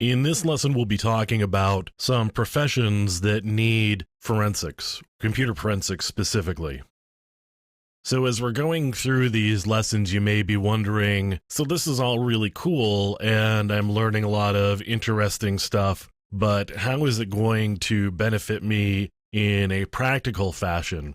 In this lesson, we'll be talking about some professions that need forensics, computer forensics specifically. So as we're going through these lessons, you may be wondering, so this is all really cool and I'm learning a lot of interesting stuff, but how is it going to benefit me in a practical fashion?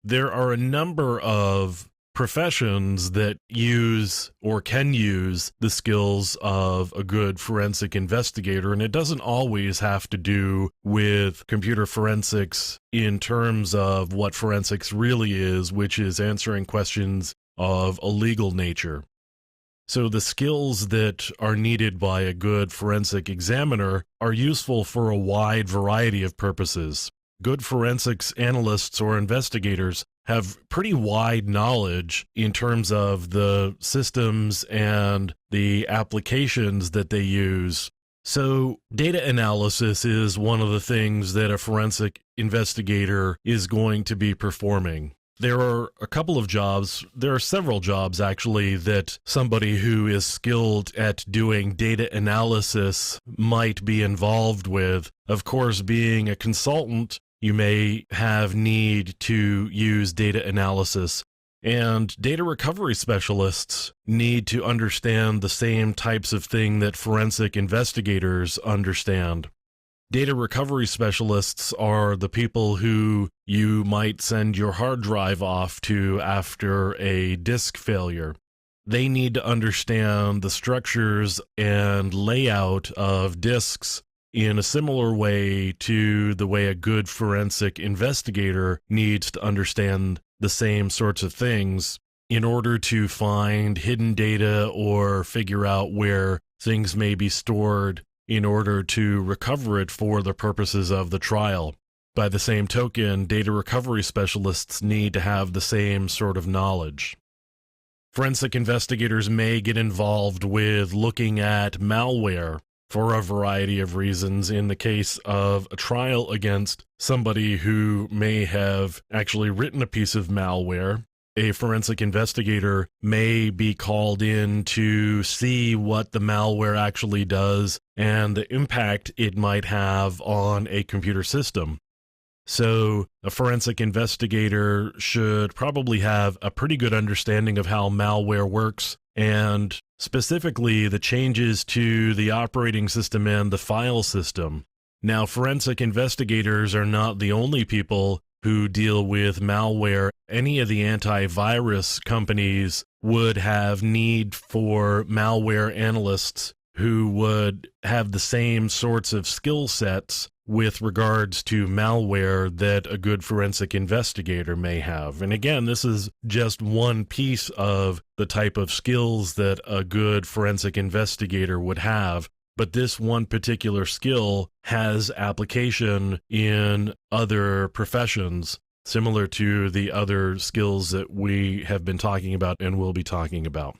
There are a number of professions that use or can use the skills of a good forensic investigator, and it doesn't always have to do with computer forensics in terms of what forensics really is, which is answering questions of a legal nature. So the skills that are needed by a good forensic examiner are useful for a wide variety of purposes. Good forensics analysts or investigators have pretty wide knowledge in terms of the systems and the applications that they use. So data analysis is one of the things that a forensic investigator is going to be performing. There are a couple of jobs, there are several jobs actually, that somebody who is skilled at doing data analysis might be involved with. Of course, being a consultant, you may have need to use data analysis, and data recovery specialists need to understand the same types of thing that forensic investigators understand. Data recovery specialists are the people who you might send your hard drive off to after a disk failure. They need to understand the structures and layout of disks in a similar way to the way a good forensic investigator needs to understand the same sorts of things in order to find hidden data or figure out where things may be stored in order to recover it for the purposes of the trial. By the same token, data recovery specialists need to have the same sort of knowledge. Forensic investigators may get involved with looking at malware for a variety of reasons in the case of a trial against somebody who may have actually written a piece of malware. A forensic investigator may be called in to see what the malware actually does and the impact it might have on a computer system. So a forensic investigator should probably have a pretty good understanding of how malware works, and specifically the changes to the operating system and the file system. Now, forensic investigators are not the only people who deal with malware. Any of the antivirus companies would have need for malware analysts who would have the same sorts of skill sets with regards to malware that a good forensic investigator may have. And again, this is just one piece of the type of skills that a good forensic investigator would have. But this one particular skill has application in other professions, similar to the other skills that we have been talking about and will be talking about.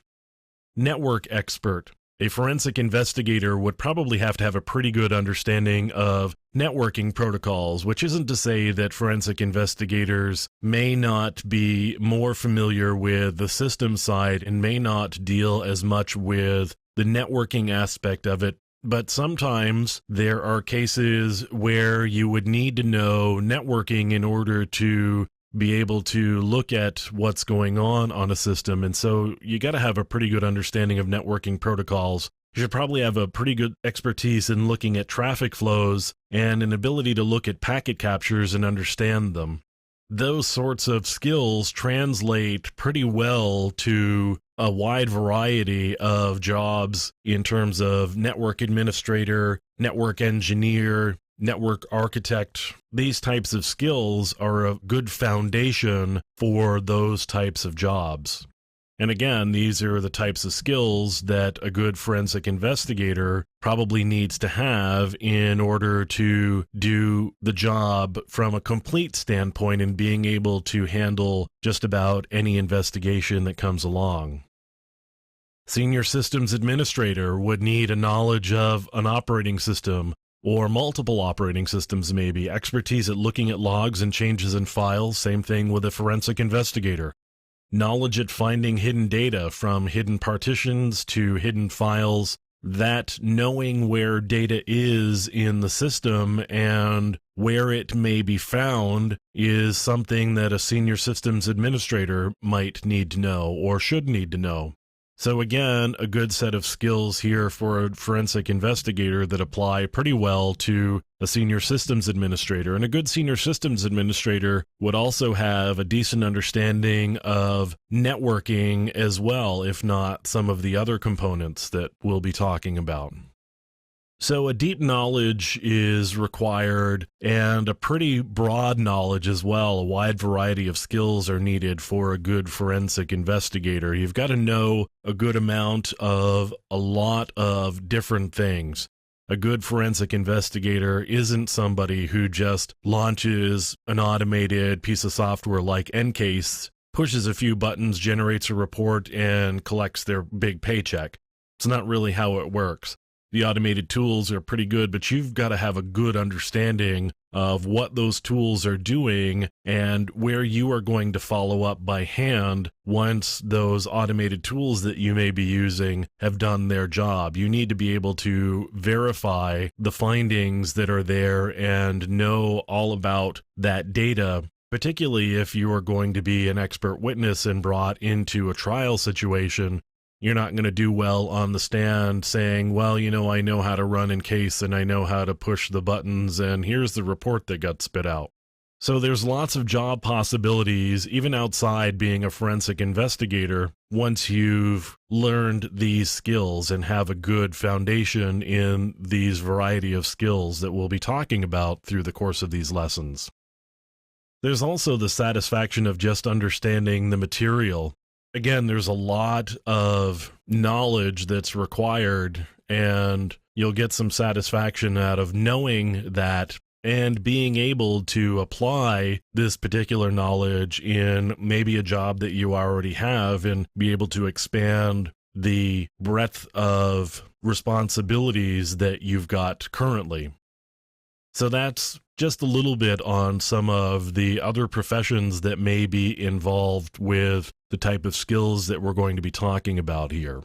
Network expert. A forensic investigator would probably have to have a pretty good understanding of networking protocols, which isn't to say that forensic investigators may not be more familiar with the system side and may not deal as much with the networking aspect of it. But sometimes there are cases where you would need to know networking in order to be able to look at what's going on a system. And so you got to have a pretty good understanding of networking protocols. You should probably have a pretty good expertise in looking at traffic flows and an ability to look at packet captures and understand them. Those sorts of skills translate pretty well to a wide variety of jobs in terms of network administrator, network engineer, network architect. These types of skills are a good foundation for those types of jobs. And again, these are the types of skills that a good forensic investigator probably needs to have in order to do the job from a complete standpoint and being able to handle just about any investigation that comes along. Senior systems administrator would need a knowledge of an operating system or multiple operating systems, maybe expertise at looking at logs and changes in files. Same thing with a forensic investigator. Knowledge at finding hidden data, from hidden partitions to hidden files, that knowing where data is in the system and where it may be found is something that a senior systems administrator might need to know or should need to know. So again, a good set of skills here for a forensic investigator that apply pretty well to a senior systems administrator. And a good senior systems administrator would also have a decent understanding of networking as well, if not some of the other components that we'll be talking about. So a deep knowledge is required, and a pretty broad knowledge as well. A wide variety of skills are needed for a good forensic investigator. You've got to know a good amount of a lot of different things. A good forensic investigator isn't somebody who just launches an automated piece of software like EnCase, pushes a few buttons, generates a report, and collects their big paycheck. It's not really how it works. The automated tools are pretty good, but you've got to have a good understanding of what those tools are doing and where you are going to follow up by hand once those automated tools that you may be using have done their job. You need to be able to verify the findings that are there and know all about that data, particularly if you are going to be an expert witness and brought into a trial situation. You're not going to do well on the stand saying, well, I know how to run EnCase and I know how to push the buttons and here's the report that got spit out. So there's lots of job possibilities, even outside being a forensic investigator, once you've learned these skills and have a good foundation in these variety of skills that we'll be talking about through the course of these lessons. There's also the satisfaction of just understanding the material. Again, there's a lot of knowledge that's required, and you'll get some satisfaction out of knowing that and being able to apply this particular knowledge in maybe a job that you already have and be able to expand the breadth of responsibilities that you've got currently. So that's just a little bit on some of the other professions that may be involved with the type of skills that we're going to be talking about here.